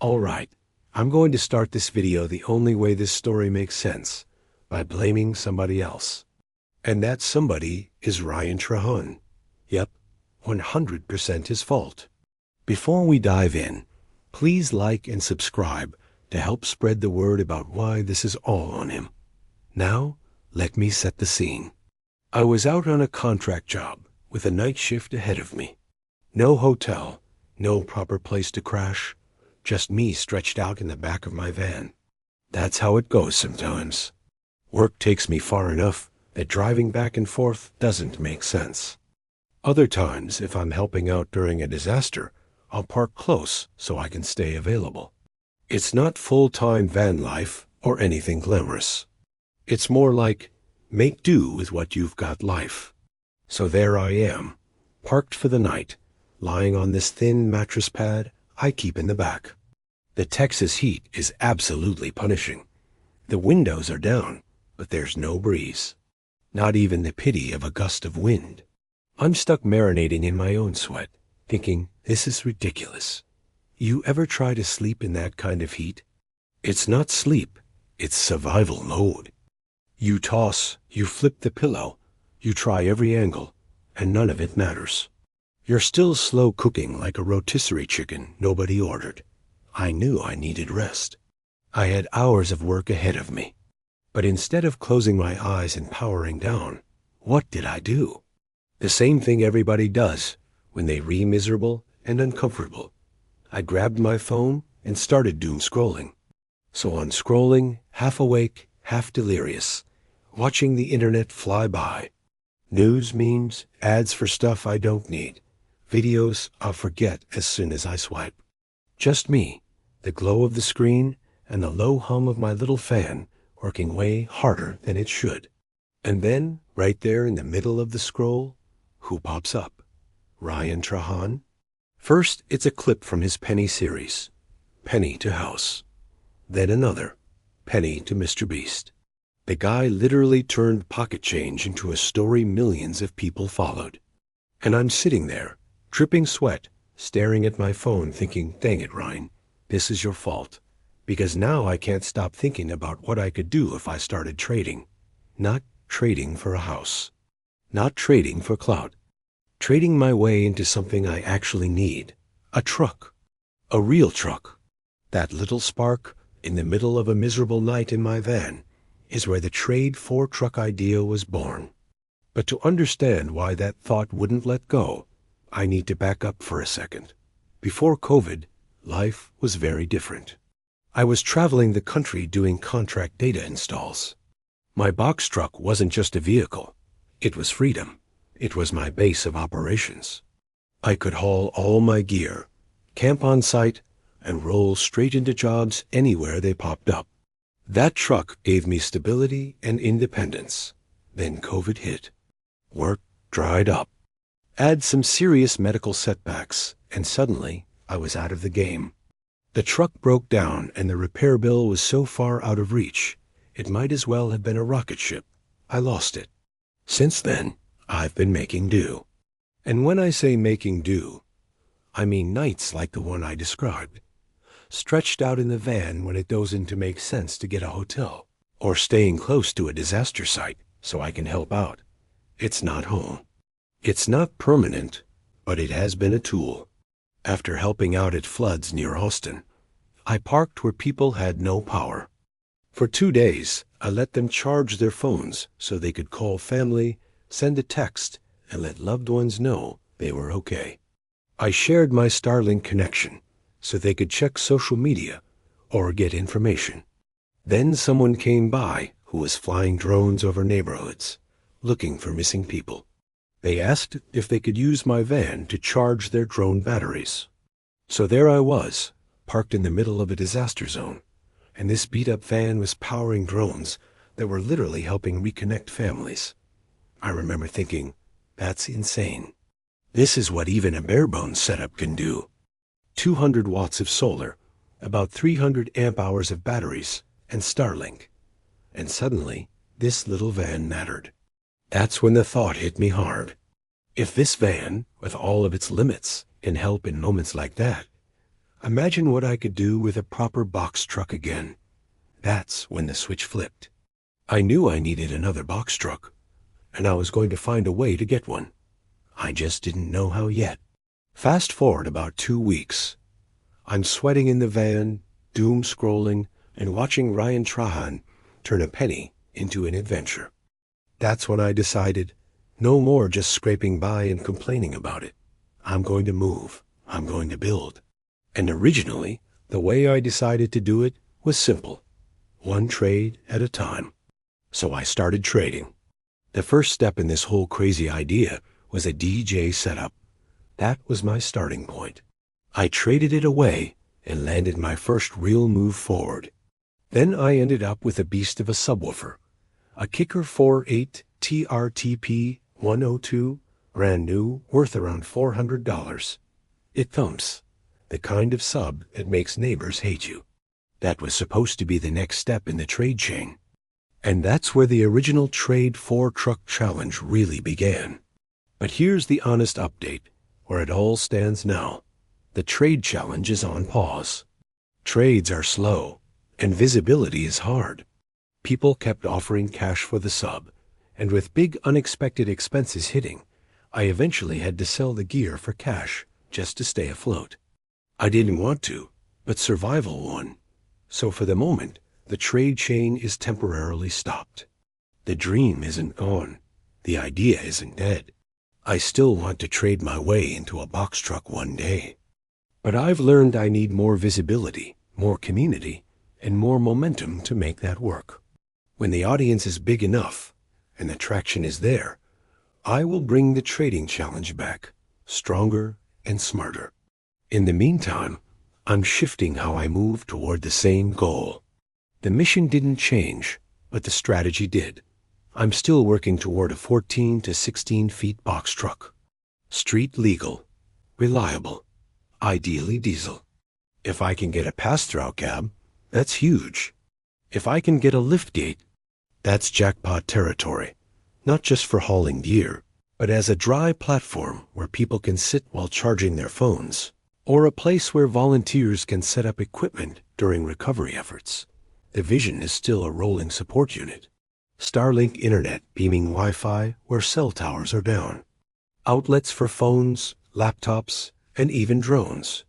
Alright, I'm going to start this video the only way this story makes sense, by blaming somebody else. And that somebody is Ryan Trahan. Yep, 100% his fault. Before we dive in, please like and subscribe to help spread the word about why this is all on him. Now, let me set the scene. I was out on a contract job with a night shift ahead of me. No hotel, no proper place to crash, just me stretched out in the back of my van. That's how it goes sometimes. Work takes me far enough that driving back and forth doesn't make sense. Other times, if I'm helping out during a disaster, I'll park close so I can stay available. It's not full-time van life or anything glamorous. It's more like make do with what you've got life. So there I am, parked for the night, lying on this thin mattress pad I keep in the back. The Texas heat is absolutely punishing. The windows are down, but there's no breeze. Not even the pity of a gust of wind. I'm stuck marinating in my own sweat, thinking, this is ridiculous. You ever try to sleep in that kind of heat? It's not sleep, it's survival mode. You toss, you flip the pillow, you try every angle, and none of it matters. You're still slow cooking like a rotisserie chicken nobody ordered. I knew I needed rest. I had hours of work ahead of me. But instead of closing my eyes and powering down, what did I do? The same thing everybody does when they miserable and uncomfortable. I grabbed my phone and started doomscrolling. So on scrolling, half awake, half delirious, watching the internet fly by. News, memes, ads for stuff I don't need. Videos I'll forget as soon as I swipe. Just me, the glow of the screen, and the low hum of my little fan working way harder than it should. And then, right there in the middle of the scroll, who pops up? Ryan Trahan? First, it's a clip from his Penny series, Penny to House. Then another, Penny to Mr. Beast. The guy literally turned pocket change into a story millions of people followed. And I'm sitting there, dripping sweat, staring at my phone thinking, dang it, Ryan, this is your fault. Because now I can't stop thinking about what I could do if I started trading. Not trading for a house. Not trading for clout. Trading my way into something I actually need. A truck. A real truck. That little spark in the middle of a miserable night in my van is where the trade for truck idea was born. But to understand why that thought wouldn't let go, I need to back up for a second. Before COVID, life was very different. I was traveling the country doing contract data installs. My box truck wasn't just a vehicle. It was freedom. It was my base of operations. I could haul all my gear, camp on site, and roll straight into jobs anywhere they popped up. That truck gave me stability and independence. Then COVID hit. Work dried up. Add some serious medical setbacks, and suddenly I was out of the game. The truck broke down and the repair bill was so far out of reach, it might as well have been a rocket ship. I lost it. Since then, I've been making do. And when I say making do, I mean nights like the one I described. Stretched out in the van when it doesn't make sense to get a hotel, or staying close to a disaster site so I can help out. It's not home. It's not permanent, but it has been a tool. After helping out at floods near Austin, I parked where people had no power. For 2 days, I let them charge their phones so they could call family, send a text, and let loved ones know they were okay. I shared my Starlink connection so they could check social media or get information. Then someone came by who was flying drones over neighborhoods, looking for missing people. They asked if they could use my van to charge their drone batteries. So there I was, parked in the middle of a disaster zone, and this beat-up van was powering drones that were literally helping reconnect families. I remember thinking, that's insane. This is what even a bare-bones setup can do. 200 watts of solar, about 300 amp-hours of batteries, and Starlink. And suddenly, this little van mattered. That's when the thought hit me hard. If this van, with all of its limits, can help in moments like that, Imagine what I could do with a proper box truck again. That's when the switch flipped. I knew I needed another box truck, and I was going to find a way to get one. I just didn't know how yet. Fast forward about 2 weeks. I'm sweating in the van, doom scrolling, and watching Ryan Trahan turn a penny into an adventure. That's when I decided, no more just scraping by and complaining about it. I'm going to move. I'm going to build. And originally, the way I decided to do it was simple. One trade at a time. So I started trading. The first step in this whole crazy idea was a DJ setup. That was my starting point. I traded it away and landed my first real move forward. Then I ended up with a beast of a subwoofer. A Kicker 4.8 TRTP 102, brand new, worth around $400. It thumps. The kind of sub that makes neighbors hate you. That was supposed to be the next step in the trade chain. And that's where the original Trade 4 Truck Challenge really began. But here's the honest update, where it all stands now. The trade challenge is on pause. Trades are slow, and visibility is hard. People kept offering cash for the sub, and with big unexpected expenses hitting, I eventually had to sell the gear for cash just to stay afloat. I didn't want to, but survival won. So for the moment, the trade chain is temporarily stopped. The dream isn't gone. The idea isn't dead. I still want to trade my way into a box truck one day. But I've learned I need more visibility, more community, and more momentum to make that work. When the audience is big enough, and the traction is there, I will bring the trading challenge back, stronger and smarter. In the meantime, I'm shifting how I move toward the same goal. The mission didn't change, but the strategy did. I'm still working toward a 14 to 16 feet box truck. Street legal, reliable, ideally diesel. If I can get a pass-through cab, that's huge. If I can get a liftgate, that's jackpot territory, not just for hauling gear, but as a dry platform where people can sit while charging their phones, or a place where volunteers can set up equipment during recovery efforts. The vision is still a rolling support unit. Starlink internet beaming Wi-Fi where cell towers are down. Outlets for phones, laptops, and even drones.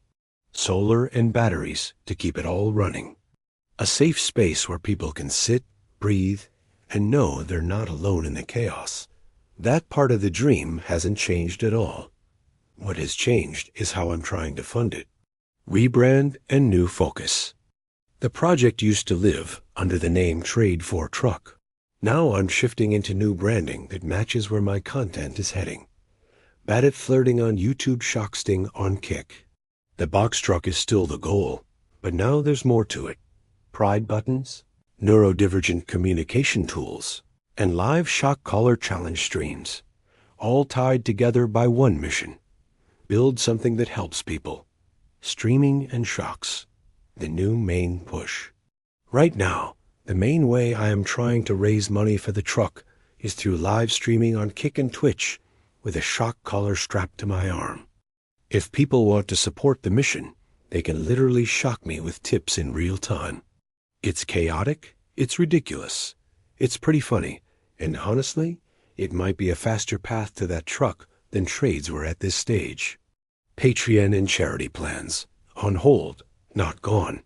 Solar and batteries to keep it all running. A safe space where people can sit, breathe, and know they're not alone in the chaos. That part of the dream hasn't changed at all. What has changed is how I'm trying to fund it. Rebrand and new focus. The project used to live under the name Trade 4 Truck. Now I'm shifting into new branding that matches where my content is heading. Bad at flirting on YouTube Shocksting on Kick. The box truck is still the goal, but now there's more to it. Pride buttons, neurodivergent communication tools, and live shock collar challenge streams, all tied together by one mission. Build something that helps people. Streaming and shocks, the new main push. Right now, the main way I am trying to raise money for the truck is through live streaming on Kick and Twitch with a shock collar strapped to my arm. If people want to support the mission, they can literally shock me with tips in real time. It's chaotic, it's ridiculous, it's pretty funny, and honestly, it might be a faster path to that truck than trades were at this stage. Patreon and charity plans. On hold, not gone.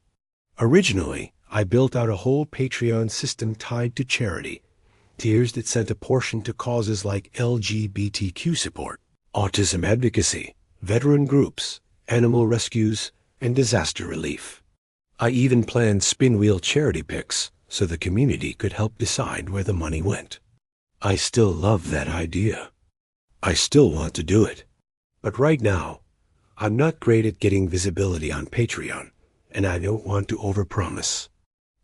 Originally, I built out a whole Patreon system tied to charity. Tiers that sent a portion to causes like LGBTQ support, autism advocacy, veteran groups, animal rescues, and disaster relief. I even planned spin-wheel charity picks so the community could help decide where the money went. I still love that idea. I still want to do it. But right now, I'm not great at getting visibility on Patreon, and I don't want to overpromise.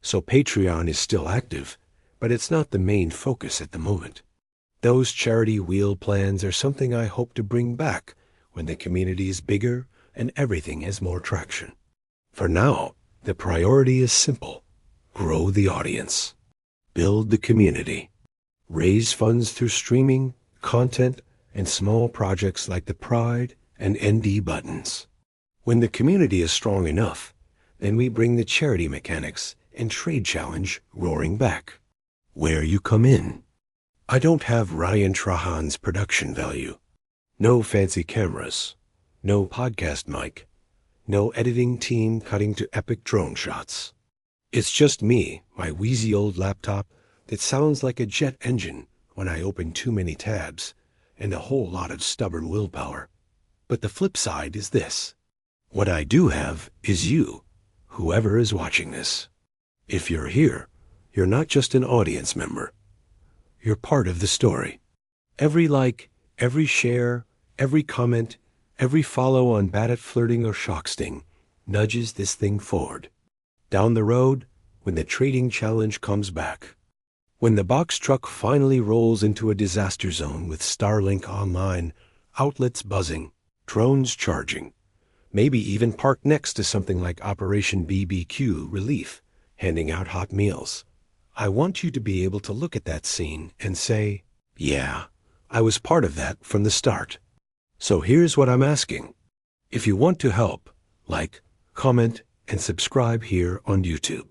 So Patreon is still active, but it's not the main focus at the moment. Those charity wheel plans are something I hope to bring back when the community is bigger and everything has more traction. For now, the priority is simple. Grow the audience. Build the community. Raise funds through streaming, content, and small projects like the Pride and ND buttons. When the community is strong enough, then we bring the charity mechanics and trade challenge roaring back. Where you come in. I don't have Ryan Trahan's production value. No fancy cameras. No podcast mic. No editing team cutting to epic drone shots. It's just me, my wheezy old laptop that sounds like a jet engine when I open too many tabs, and a whole lot of stubborn willpower. But the flip side is this. What I do have is you, whoever is watching this. If you're here, you're not just an audience member. You're part of the story. Every like, every share, every comment, every follow on Bad at Flirting or Shocksting nudges this thing forward. Down the road, when the trading challenge comes back. When the box truck finally rolls into a disaster zone with Starlink online, outlets buzzing, drones charging, maybe even parked next to something like Operation BBQ Relief, handing out hot meals. I want you to be able to look at that scene and say, yeah, I was part of that from the start. So here's what I'm asking. If you want to help, like, comment, and subscribe here on YouTube.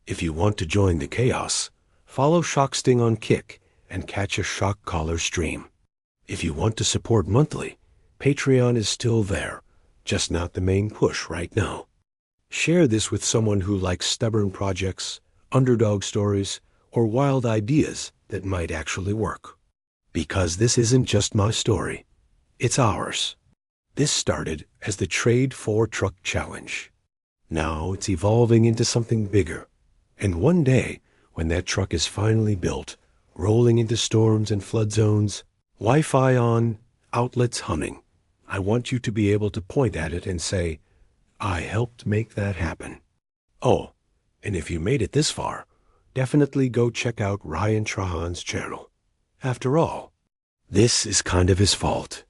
If you want to join the chaos, follow Shocksting on Kick and catch a Shock Collar stream. If you want to support monthly, Patreon is still there, just not the main push right now. Share this with someone who likes stubborn projects, underdog stories, or wild ideas that might actually work. Because this isn't just my story, it's ours. This started as the Trade 4 Truck Challenge. Now it's evolving into something bigger. And one day, when that truck is finally built, rolling into storms and flood zones, Wi-Fi on, outlets humming, I want you to be able to point at it and say, I helped make that happen. Oh, and if you made it this far, definitely go check out Ryan Trahan's channel. After all, this is kind of his fault.